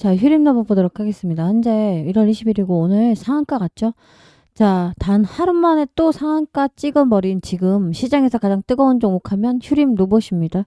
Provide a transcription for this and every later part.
자, 휴림 넘어 보도록 하겠습니다. 현재 1월 20일이고 오늘 상한가 같죠? 자, 단 하루 만에 또 상한가 찍어버린 지금 시장에서 가장 뜨거운 종목 하면 휴림 로봇입니다.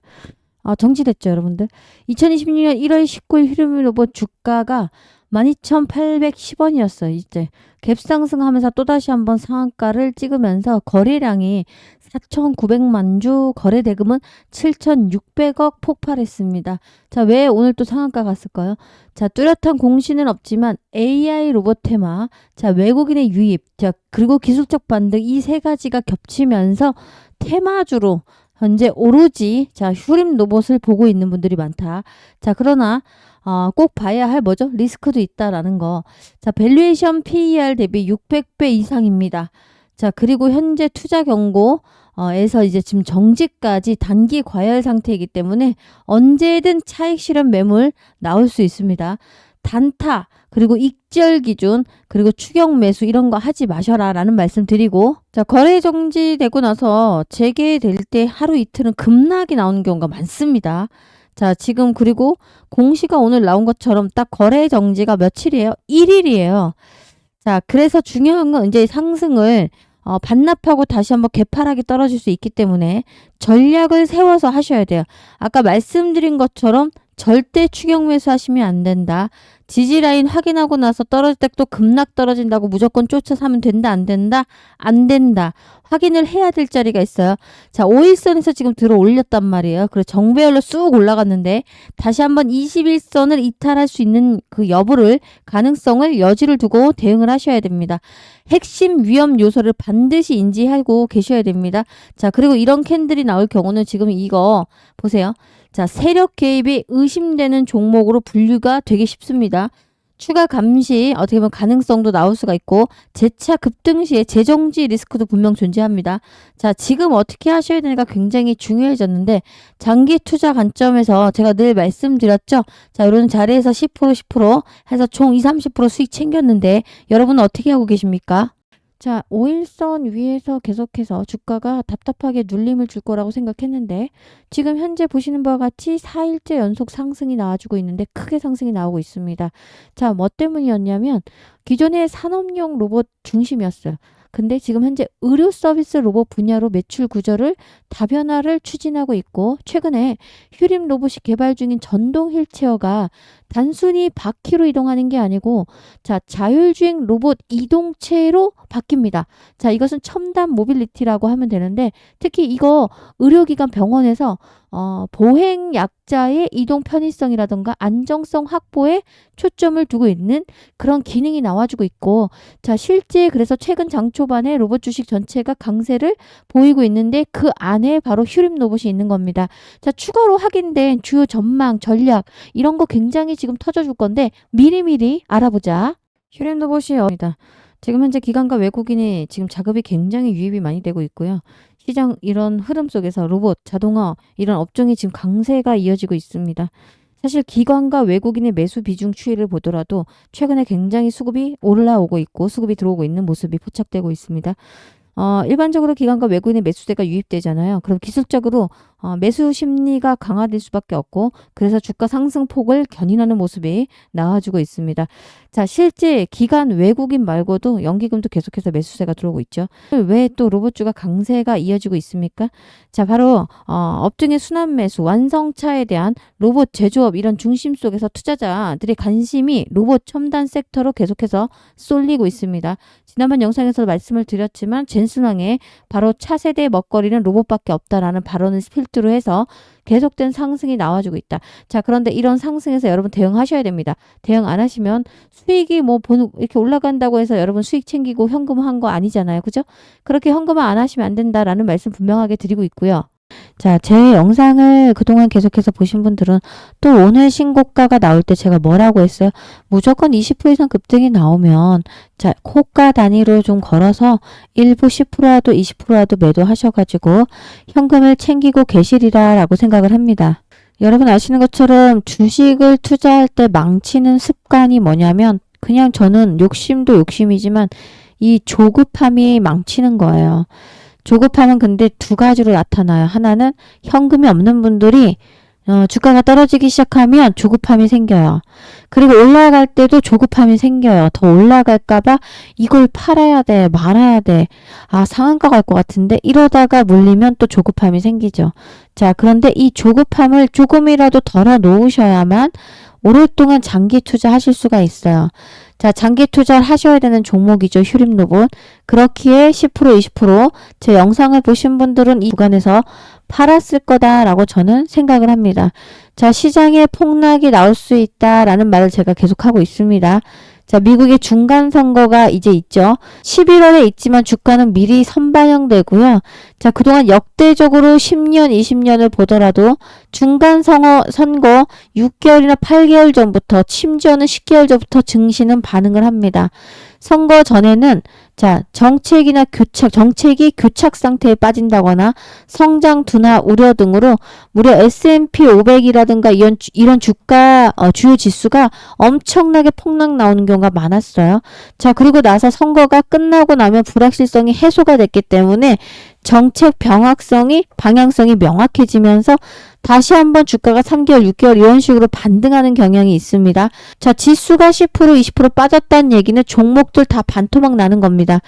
정지됐죠, 여러분들? 2026년 1월 19일 휴림 로봇 주가가 12,810원이었어요. 이제 갭상승하면서 또다시 한번 상한가를 찍으면서 거래량이 4,900만 주, 거래 대금은 7,600억 폭발했습니다. 자, 왜 오늘 또 상한가 갔을까요? 자, 뚜렷한 공시는 없지만 AI 로봇 테마, 자, 외국인의 유입, 자, 그리고 기술적 반등 이 세 가지가 겹치면서 테마주로 현재 오로지 자, 휴림 로봇을 보고 있는 분들이 많다. 자, 그러나 꼭 봐야 할 뭐죠? 리스크도 있다라는 거. 자, 밸류에이션 PER 대비 600배 이상입니다. 자, 그리고 현재 투자 경고 에서 이제 지금 정지까지 단기 과열 상태이기 때문에 언제든 차익 실현 매물 나올 수 있습니다. 단타, 그리고 익절 기준, 그리고 추격 매수 이런 거 하지 마셔라 라는 말씀 드리고, 자, 거래 정지되고 나서 재개될 때 하루 이틀은 급락이 나오는 경우가 많습니다. 자, 지금 그리고 공시가 오늘 나온 것처럼 딱 거래 정지가 며칠이에요? 1일이에요. 자, 그래서 중요한 건 이제 상승을 반납하고 다시 한번 개파락이 떨어질 수 있기 때문에 전략을 세워서 하셔야 돼요. 아까 말씀드린 것처럼 절대 추격 매수 하시면 안 된다. 지지라인 확인하고 나서 떨어질 때 또 급락 떨어진다고 무조건 쫓아 사면 된다, 안 된다? 안 된다. 확인을 해야 될 자리가 있어요. 자, 5일선에서 지금 들어 올렸단 말이에요. 그리고 정배열로 쑥 올라갔는데 다시 한번 21선을 이탈할 수 있는 그 여부를, 가능성을, 여지를 두고 대응을 하셔야 됩니다. 핵심 위험 요소를 반드시 인지하고 계셔야 됩니다. 자, 그리고 이런 캔들이 나올 경우는 지금 이거 보세요. 자, 세력 개입이 의심되는 종목으로 분류가 되기 쉽습니다. 추가 감시 어떻게 보면 가능성도 나올 수가 있고 재차 급등 시에 재정지 리스크도 분명 존재합니다. 자, 지금 어떻게 하셔야 되는가 굉장히 중요해졌는데 장기 투자 관점에서 제가 늘 말씀드렸죠. 자, 이런 자리에서 10% 해서 총 20-30% 수익 챙겼는데 여러분은 어떻게 하고 계십니까? 자, 5일선 위에서 계속해서 주가가 답답하게 눌림을 줄 거라고 생각했는데 지금 현재 보시는 바와 같이 4일째 연속 상승이 나와주고 있는데 크게 상승이 나오고 있습니다. 자, 뭐 때문이었냐면 기존의 산업용 로봇 중심이었어요. 근데 지금 현재 의료 서비스 로봇 분야로 매출 구조를 다변화를 추진하고 있고 최근에 휴림 로봇이 개발 중인 전동 휠체어가 단순히 바퀴로 이동하는 게 아니고 자, 자율주행 로봇 이동체로 바뀝니다. 자, 이것은 첨단 모빌리티라고 하면 되는데 특히 이거 의료기관 병원에서 보행 약자의 이동 편의성이라던가 안정성 확보에 초점을 두고 있는 그런 기능이 나와주고 있고 자, 실제 그래서 최근 장 초반에 로봇 주식 전체가 강세를 보이고 있는데 그 안에 바로 휴림 로봇이 있는 겁니다. 자, 추가로 확인된 주요 전망, 전략 이런 거 굉장히 지금 터져줄 건데 미리미리 알아보자. 휴림 로봇이입니다. 지금 현재 기관과 외국인이 지금 자금이 굉장히 유입이 많이 되고 있고요. 시장 이런 흐름 속에서 로봇, 자동화 이런 업종이 지금 강세가 이어지고 있습니다. 사실 기관과 외국인의 매수 비중 추이를 보더라도 최근에 굉장히 수급이 올라오고 있고 수급이 들어오고 있는 모습이 포착되고 있습니다. 일반적으로 기관과 외국인의 매수세가 유입되잖아요. 그럼 기술적으로 매수 심리가 강화될 수밖에 없고 그래서 주가 상승폭을 견인하는 모습이 나와주고 있습니다. 자, 실제 기관 외국인 말고도 연기금도 계속해서 매수세가 들어오고 있죠. 왜 또 로봇주가 강세가 이어지고 있습니까? 자, 바로 업종의 순환 매수, 완성차에 대한 로봇 제조업 이런 중심 속에서 투자자들의 관심이 로봇 첨단 섹터로 계속해서 쏠리고 있습니다. 지난번 영상에서 말씀을 드렸지만 젠슨왕의 바로 차세대 먹거리는 로봇밖에 없다라는 발언을 필두로 해서 계속된 상승이 나와주고 있다. 자, 그런데 이런 상승에서 여러분 대응하셔야 됩니다. 대응 안 하시면 수익이 이렇게 올라간다고 해서 여러분 수익 챙기고 현금화한 거 아니잖아요. 그죠? 그렇게 현금화 안 하시면 안 된다라는 말씀 분명하게 드리고 있고요. 자, 제 영상을 그동안 계속해서 보신 분들은 또 오늘 신고가가 나올 때 제가 뭐라고 했어요? 무조건 20% 이상 급등이 나오면 자, 호가 단위로 좀 걸어서 일부 10%라도 20%라도 매도하셔가지고 현금을 챙기고 계시리라 라고 생각을 합니다. 여러분 아시는 것처럼 주식을 투자할 때 망치는 습관이 뭐냐면 그냥 저는 욕심도 욕심이지만 이 조급함이 망치는 거예요. 조급함은 근데 두 가지로 나타나요. 하나는 현금이 없는 분들이 주가가 떨어지기 시작하면 조급함이 생겨요. 그리고 올라갈 때도 조급함이 생겨요. 더 올라갈까봐 이걸 팔아야 돼, 말아야 돼. 상한가 갈 것 같은데 이러다가 물리면 또 조급함이 생기죠. 자, 그런데 이 조급함을 조금이라도 덜어 놓으셔야만 오랫동안 장기 투자하실 수가 있어요. 자, 장기 투자를 하셔야 되는 종목이죠. 휴림로봇. 그렇기에 10%, 20%제 영상을 보신 분들은 이 구간에서 팔았을 거다라고 저는 생각을 합니다. 자, 시장에 폭락이 나올 수 있다라는 말을 제가 계속하고 있습니다. 자, 미국의 중간 선거가 이제 있죠. 11월에 있지만 주가는 미리 선반영되고요. 자, 그동안 역대적으로 10년, 20년을 보더라도 중간 선거 6개월이나 8개월 전부터, 심지어는 10개월 전부터 증시는 반응을 합니다. 선거 전에는 정책이 교착 상태에 빠진다거나 성장 둔화 우려 등으로 무려 S&P 500이라든가 이런 주가 주요 지수가 엄청나게 폭락 나오는 경우가 많았어요. 자, 그리고 나서 선거가 끝나고 나면 불확실성이 해소가 됐기 때문에 정책 방향성이 명확해지면서 다시 한번 주가가 3개월, 6개월 이런 식으로 반등하는 경향이 있습니다. 자, 지수가 10%, 20% 빠졌다는 얘기는 종목들 다 반토막 나는 겁니다.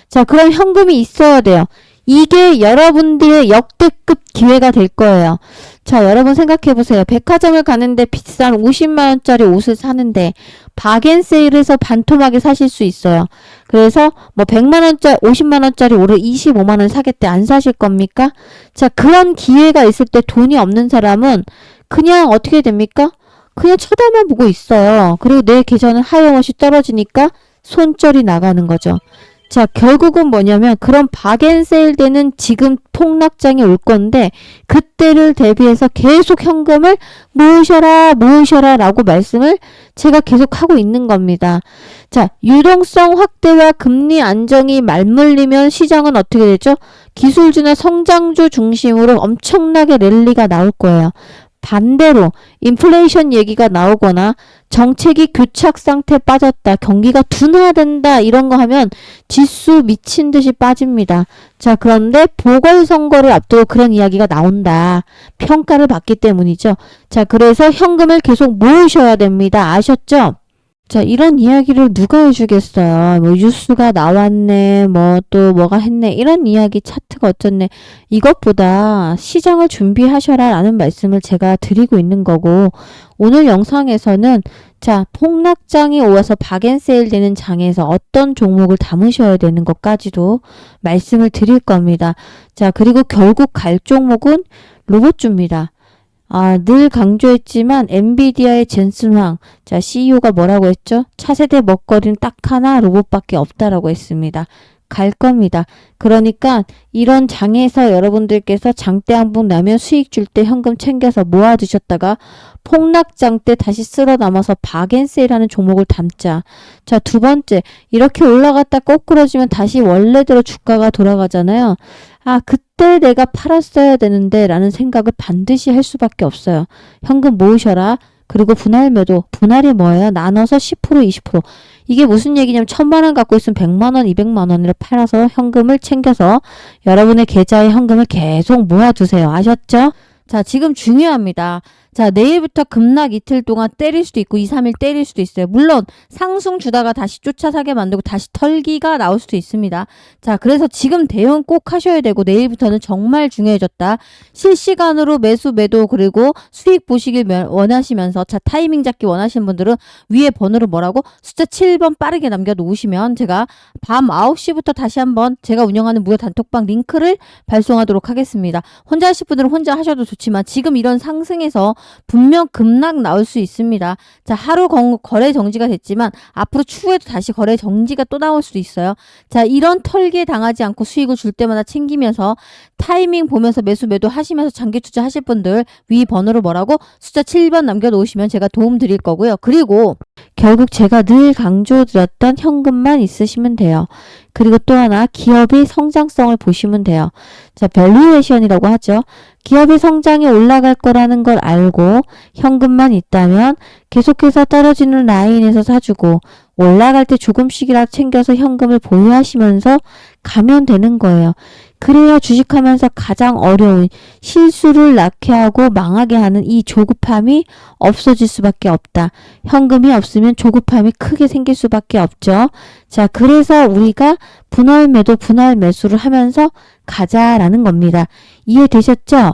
자, 그럼 현금이 있어야 돼요. 이게 여러분들의 역대급 기회가 될 거예요. 자, 여러분 생각해 보세요. 백화점을 가는데 비싼 50만 원짜리 옷을 사는데 박앤세일에서 반토막에 사실 수 있어요. 그래서 100만 원짜리 50만 원짜리 옷을 25만 원 사겠대. 안 사실 겁니까? 자, 그런 기회가 있을 때 돈이 없는 사람은 그냥 어떻게 됩니까? 그냥 쳐다만 보고 있어요. 그리고 내 계좌는 하염없이 떨어지니까 손절이 나가는 거죠. 자, 결국은 뭐냐면 그런 박앤세일 되는 지금 폭락장이 올 건데 그때를 대비해서 계속 현금을 모으셔라 라고 말씀을 제가 계속 하고 있는 겁니다. 자, 유동성 확대와 금리 안정이 맞물리면 시장은 어떻게 되죠? 기술주나 성장주 중심으로 엄청나게 랠리가 나올 거예요. 반대로 인플레이션 얘기가 나오거나 정책이 교착 상태에 빠졌다, 경기가 둔화된다 이런 거 하면 지수 미친 듯이 빠집니다. 자, 그런데 보궐선거를 앞두고 그런 이야기가 나온다. 평가를 받기 때문이죠. 자, 그래서 현금을 계속 모으셔야 됩니다. 아셨죠? 자, 이런 이야기를 누가 해주겠어요. 뉴스가 나왔네, 또 뭐가 했네, 이런 이야기, 차트가 어쩌네. 이것보다 시장을 준비하셔라 라는 말씀을 제가 드리고 있는 거고, 오늘 영상에서는 폭락장이 오서 박앤세일 되는 장에서 어떤 종목을 담으셔야 되는 것까지도 말씀을 드릴 겁니다. 자, 그리고 결국 갈 종목은 로봇주입니다. 늘 강조했지만 엔비디아의 젠슨 황, CEO가 뭐라고 했죠? 차세대 먹거리는 딱 하나 로봇밖에 없다라고 했습니다. 갈 겁니다. 그러니까 이런 장에서 여러분들께서 장대 한번 나면 수익 줄 때 현금 챙겨서 모아두셨다가 폭락장 때 다시 쓸어 담아서 박앤세일하는 종목을 담자. 자, 두 번째, 이렇게 올라갔다 꼬꾸러지면 다시 원래대로 주가가 돌아가잖아요. 그때 내가 팔았어야 되는데 라는 생각을 반드시 할 수밖에 없어요. 현금 모으셔라. 그리고 분할이 뭐예요? 나눠서 10%, 20%. 이게 무슨 얘기냐면 1,000만 원 갖고 있으면 100만 원, 200만 원을 팔아서 현금을 챙겨서 여러분의 계좌에 현금을 계속 모아두세요. 아셨죠? 자, 지금 중요합니다. 자, 내일부터 급락 이틀 동안 때릴 수도 있고 2, 3일 때릴 수도 있어요. 물론 상승 주다가 다시 쫓아사게 만들고 다시 털기가 나올 수도 있습니다. 자, 그래서 지금 대응 꼭 하셔야 되고 내일부터는 정말 중요해졌다. 실시간으로 매수, 매도 그리고 수익 보시길 원하시면서 타이밍 잡기 원하시는 분들은 위에 번호를 숫자 7번 빠르게 남겨놓으시면 제가 밤 9시부터 다시 한번 제가 운영하는 무료 단톡방 링크를 발송하도록 하겠습니다. 혼자 하실 분들은 혼자 하셔도 좋지만 지금 이런 상승에서 분명 급락 나올 수 있습니다. 자, 하루 거래 정지가 됐지만 앞으로 추후에도 다시 거래 정지가 또 나올 수도 있어요. 자, 이런 털기에 당하지 않고 수익을 줄 때마다 챙기면서 타이밍 보면서 매수 매도 하시면서 장기 투자 하실 분들 위 번호로 숫자 7번 남겨놓으시면 제가 도움 드릴 거고요. 그리고 결국 제가 늘 강조드렸던 현금만 있으시면 돼요. 그리고 또 하나 기업의 성장성을 보시면 돼요. 자, 밸류에이션이라고 하죠. 기업의 성장이 올라갈 거라는 걸 알고 현금만 있다면 계속해서 떨어지는 라인에서 사주고 올라갈 때 조금씩이라도 챙겨서 현금을 보유하시면서 가면 되는 거예요. 그래야 주식하면서 가장 어려운 실수를 낳게 하고 망하게 하는 이 조급함이 없어질 수밖에 없다. 현금이 없으면 조급함이 크게 생길 수밖에 없죠. 자, 그래서 우리가 분할 매도, 분할 매수를 하면서 가자라는 겁니다. 이해되셨죠?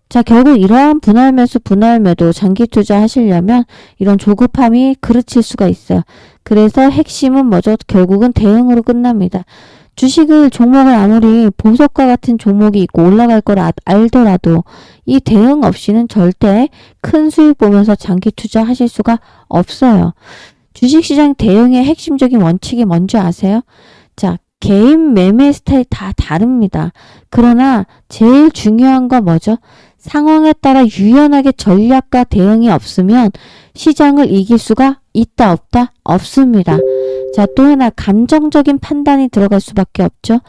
자, 결국 이러한 분할 매수, 분할 매도, 장기 투자 하시려면 이런 조급함이 그르칠 수가 있어요. 그래서 핵심은 뭐죠? 결국은 대응으로 끝납니다. 주식을, 종목을 아무리 보석과 같은 종목이 있고 올라갈 걸 알더라도 이 대응 없이는 절대 큰 수익 보면서 장기 투자 하실 수가 없어요. 주식시장 대응의 핵심적인 원칙이 뭔지 아세요? 자, 개인 매매 스타일이 다 다릅니다. 그러나 제일 중요한 건 뭐죠? 상황에 따라 유연하게 전략과 대응이 없으면 시장을 이길 수가 있다 없다? 없습니다. 자, 또 하나 감정적인 판단이 들어갈 수밖에 없죠.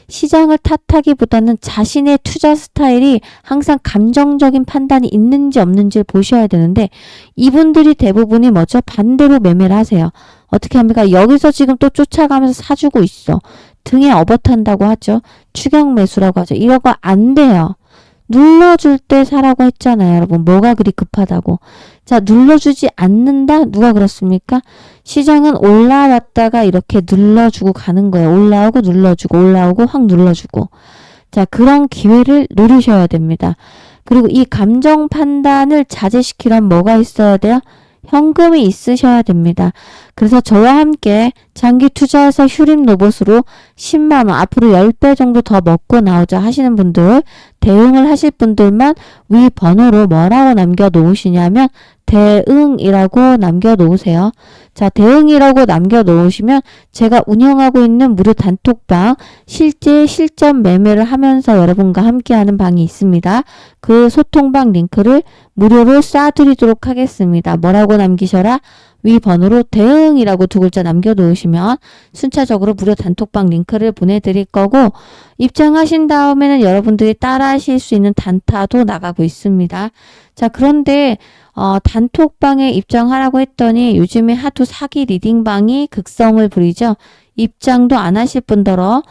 시장을 탓하기보다는 자신의 투자 스타일이 항상 감정적인 판단이 있는지 없는지를 보셔야 되는데 이분들이 대부분이 뭐죠? 반대로 매매를 하세요. 어떻게 합니까? 여기서 지금 또 쫓아가면서 사주고 있어. 등에 업어탄다고 하죠. 추격 매수라고 하죠. 이런 거 안 돼요. 눌러줄 때 사라고 했잖아요, 여러분. 뭐가 그리 급하다고. 자, 눌러주지 않는다? 누가 그렇습니까? 시장은 올라왔다가 이렇게 눌러주고 가는 거예요. 올라오고 눌러주고 올라오고 확 눌러주고. 자, 그런 기회를 노리셔야 됩니다. 그리고 이 감정 판단을 자제시키려면 뭐가 있어야 돼요? 현금이 있으셔야 됩니다. 그래서 저와 함께 장기 투자해서 휴림 로봇으로 10만 원, 앞으로 10배 정도 더 먹고 나오자 하시는 분들, 대응을 하실 분들만 위 번호로 뭐라고 남겨 놓으시냐면 대응이라고 남겨 놓으세요. 자, 대응이라고 남겨 놓으시면 제가 운영하고 있는 무료 단톡방, 실제 실전 매매를 하면서 여러분과 함께하는 방이 있습니다. 그 소통방 링크를 무료로 쏴드리도록 하겠습니다. 뭐라고 남기셔라? 위 번호로 대응이라고 두 글자 남겨놓으시면 순차적으로 무료 단톡방 링크를 보내드릴 거고, 입장하신 다음에는 여러분들이 따라 하실 수 있는 단타도 나가고 있습니다. 자, 그런데 단톡방에 입장하라고 했더니 요즘에 하도 사기 리딩방이 극성을 부리죠. 입장도 안 하실 분들어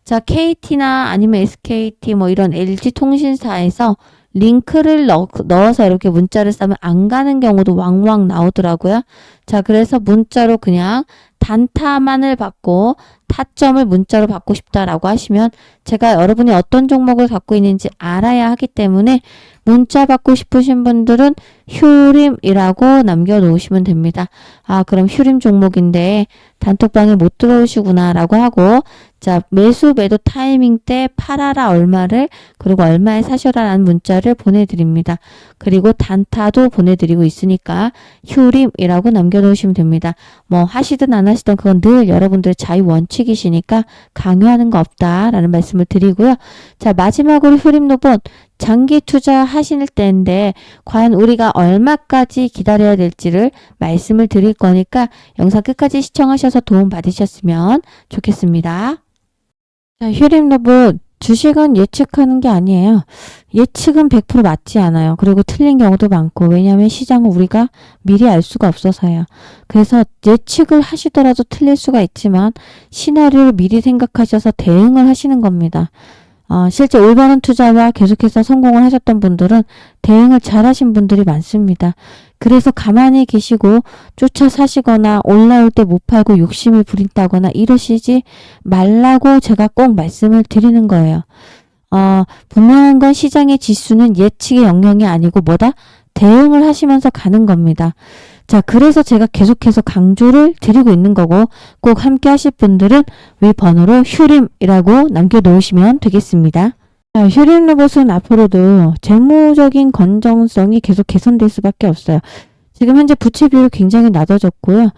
자, KT나 아니면 SKT 뭐 이런 LG 통신사에서 링크를 넣어서 이렇게 문자를 싸면 안 가는 경우도 왕왕 나오더라고요. 자, 그래서 문자로 그냥 단타만을 받고 타점을 문자로 받고 싶다라고 하시면 제가 여러분이 어떤 종목을 갖고 있는지 알아야 하기 때문에 문자 받고 싶으신 분들은 휴림이라고 남겨놓으시면 됩니다. 아, 그럼 휴림 종목인데 단톡방에 못 들어오시구나 라고 하고, 자, 매수 매도 타이밍 때 팔아라 얼마를, 그리고 얼마에 사셔라 라는 문자를 보내드립니다. 그리고 단타도 보내드리고 있으니까 휴림이라고 남겨놓으시면 됩니다. 뭐 하시든 안 하시든 그건 늘 여러분들의 자유 원칙이시니까 강요하는 거 없다라는 말씀을 드리고요. 자, 마지막으로 휴림 로봇 장기 투자 하실 때인데 과연 우리가 얼마까지 기다려야 될지를 말씀을 드릴 거니까 영상 끝까지 시청하셔서 도움 받으셨으면 좋겠습니다. 자, 휴림 로봇 주식은 예측하는 게 아니에요. 예측은 100% 맞지 않아요. 그리고 틀린 경우도 많고, 왜냐하면 시장은 우리가 미리 알 수가 없어서요. 그래서 예측을 하시더라도 틀릴 수가 있지만 시나리오를 미리 생각하셔서 대응을 하시는 겁니다. 실제 올바른 투자와 계속해서 성공을 하셨던 분들은 대응을 잘 하신 분들이 많습니다. 그래서 가만히 계시고 쫓아 사시거나 올라올 때 못 팔고 욕심을 부린다거나 이러시지 말라고 제가 꼭 말씀을 드리는 거예요. 분명한 건 시장의 지수는 예측의 영역이 아니고 뭐다? 대응을 하시면서 가는 겁니다. 자, 그래서 제가 계속해서 강조를 드리고 있는 거고, 꼭 함께 하실 분들은 위 번호로 휴림이라고 남겨놓으시면 되겠습니다. 자, 휴림 로봇은 앞으로도 재무적인 건전성이 계속 개선될 수밖에 없어요. 지금 현재 부채 비율이 굉장히 낮아졌고요.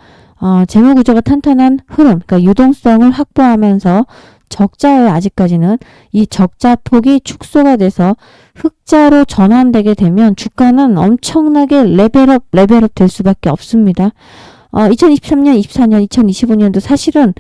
재무 구조가 탄탄한 흐름, 그러니까 유동성을 확보하면서 적자예요. 아직까지는 이 적자 폭이 축소가 돼서 흑자로 전환되게 되면 주가는 엄청나게 레벨업 될 수밖에 없습니다. 2023년, 24년, 2025년도 사실은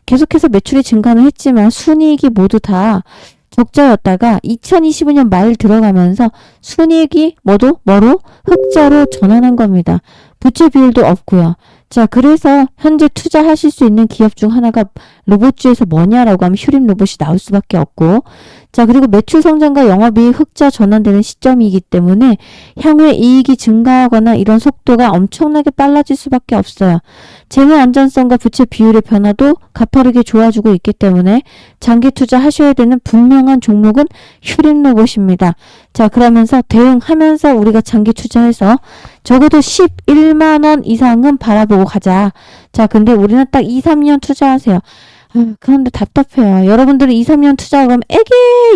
계속해서 매출이 증가는 했지만 순이익이 모두 다 적자였다가 2025년 말 들어가면서 순이익이 뭐로 흑자로 전환한 겁니다. 부채 비율도 없고요. 자, 그래서 현재 투자하실 수 있는 기업 중 하나가 로봇 중에서 뭐냐라고 하면 휴림 로봇이 나올 수밖에 없고, 자, 그리고 매출 성장과 영업이익 흑자 전환되는 시점이기 때문에 향후에 이익이 증가하거나 이런 속도가 엄청나게 빨라질 수밖에 없어요. 재무 안전성과 부채 비율의 변화도 가파르게 좋아지고 있기 때문에 장기 투자하셔야 되는 분명한 종목은 휴림 로봇입니다. 자, 그러면서 대응하면서 우리가 장기 투자해서 적어도 11만 원 이상은 바라보고 가자. 자, 근데 우리는 딱 2, 3년 투자하세요. 그런데 답답해요. 여러분들은 2, 3년 투자 그러면 에게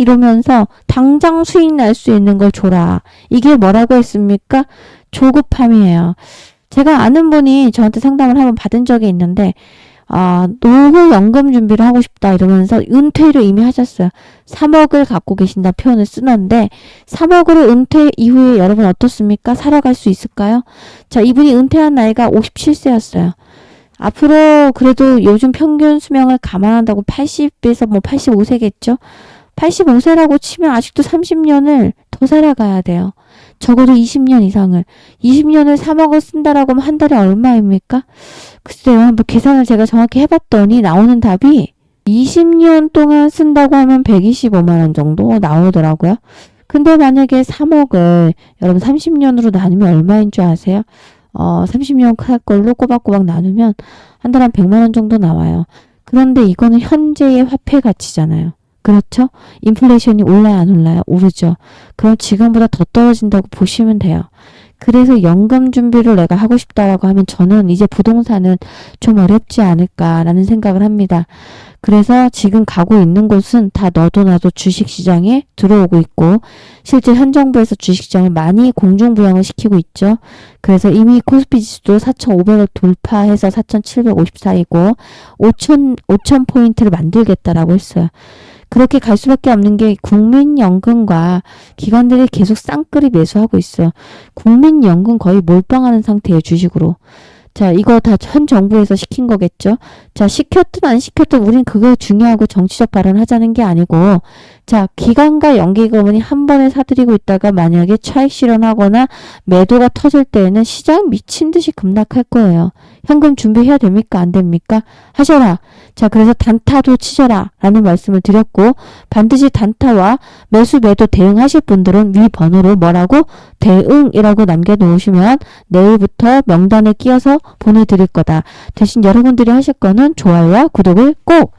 이러면서 당장 수익 날 수 있는 걸 줘라. 이게 뭐라고 했습니까? 조급함이에요. 제가 아는 분이 저한테 상담을 한번 받은 적이 있는데 노후 연금 준비를 하고 싶다 이러면서 은퇴를 이미 하셨어요. 3억을 갖고 계신다 표현을 쓰는데 3억으로 은퇴 이후에 여러분 어떻습니까? 살아갈 수 있을까요? 자, 이분이 은퇴한 나이가 57세였어요. 앞으로 그래도 요즘 평균 수명을 감안한다고 80에서 85세겠죠? 85세라고 치면 아직도 30년을 더 살아가야 돼요. 적어도 20년 이상을. 20년을 3억을 쓴다라고 하면 한 달에 얼마입니까? 글쎄요. 한번 계산을 제가 정확히 해봤더니 나오는 답이 20년 동안 쓴다고 하면 125만 원 정도 나오더라고요. 근데 만약에 3억을 여러분 30년으로 나누면 얼마인 줄 아세요? 30년 할 걸로 꼬박꼬박 나누면 한 달 한 100만 원 정도 나와요. 그런데 이거는 현재의 화폐 가치잖아요. 그렇죠? 인플레이션이 올라요, 안 올라요? 오르죠. 그럼 지금보다 더 떨어진다고 보시면 돼요. 그래서 연금 준비를 내가 하고 싶다라고 하면 저는 이제 부동산은 좀 어렵지 않을까라는 생각을 합니다. 그래서 지금 가고 있는 곳은 다 너도 나도 주식시장에 들어오고 있고 실제 현 정부에서 주식시장을 많이 공중부양을 시키고 있죠. 그래서 이미 코스피 지수도 4,500을 돌파해서 4,754이고 5,000포인트를 만들겠다라고 했어요. 그렇게 갈 수밖에 없는 게 국민연금과 기관들이 계속 쌍끌이 매수하고 있어요. 국민연금 거의 몰빵하는 상태예요, 주식으로. 자, 이거 다 현 정부에서 시킨 거겠죠? 자, 시켰든 안 시켰든 우린 그거 중요하고 정치적 발언 하자는 게 아니고, 자, 기관과 연기금이 한 번에 사들이고 있다가 만약에 차익 실현하거나 매도가 터질 때에는 시장 미친 듯이 급락할 거예요. 현금 준비해야 됩니까? 안 됩니까? 하셔라. 자, 그래서 단타도 치셔라. 라는 말씀을 드렸고, 반드시 단타와 매수 매도 대응하실 분들은 위 번호로 뭐라고? 대응이라고 남겨놓으시면 내일부터 명단에 끼워서 보내드릴 거다. 대신 여러분들이 하실 거는 좋아요와 구독을 꼭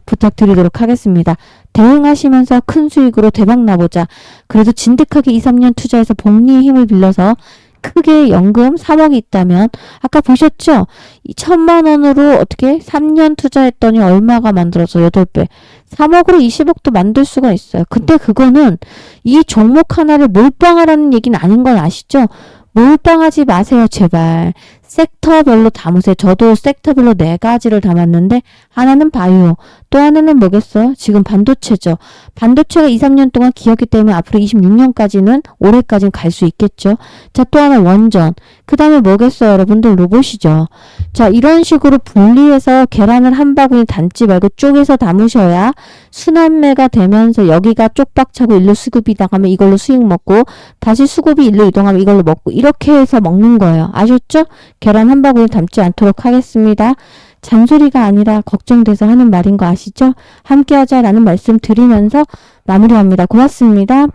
부탁드리도록 하겠습니다. 대응하시면서 큰 수익으로 대박 나보자. 그래도 진득하게 2, 3년 투자해서 복리의 힘을 빌려서 크게 연금 3억이 있다면 아까 보셨죠? 1,000만 원으로 어떻게 3년 투자했더니 얼마가 만들어서 8배. 3억으로 20억도 만들 수가 있어요. 근데 그거는 이 종목 하나를 몰빵하라는 얘기는 아닌 건 아시죠? 몰빵하지 마세요, 제발. 섹터별로 담으세요. 저도 섹터별로 4가지를 담았는데 하나는 바이오, 또 하나는 뭐겠어요? 지금 반도체죠. 반도체가 2, 3년 동안 기었기 때문에 앞으로 26년까지는 올해까지는 갈 수 있겠죠. 자, 또 하나 원전. 그 다음에 뭐겠어요, 여러분들? 로봇이죠. 자, 이런 식으로 분리해서 계란을 한 바구니 담지 말고 쪼개서 담으셔야 순환매가 되면서 여기가 쪽박 차고 일로 수급이 나가면 이걸로 수익 먹고 다시 수급이 일로 이동하면 이걸로 먹고 이렇게 해서 먹는 거예요. 아셨죠? 계란 한 바구니 담지 않도록 하겠습니다. 잔소리가 아니라 걱정돼서 하는 말인 거 아시죠? 함께하자라는 말씀 드리면서 마무리합니다. 고맙습니다.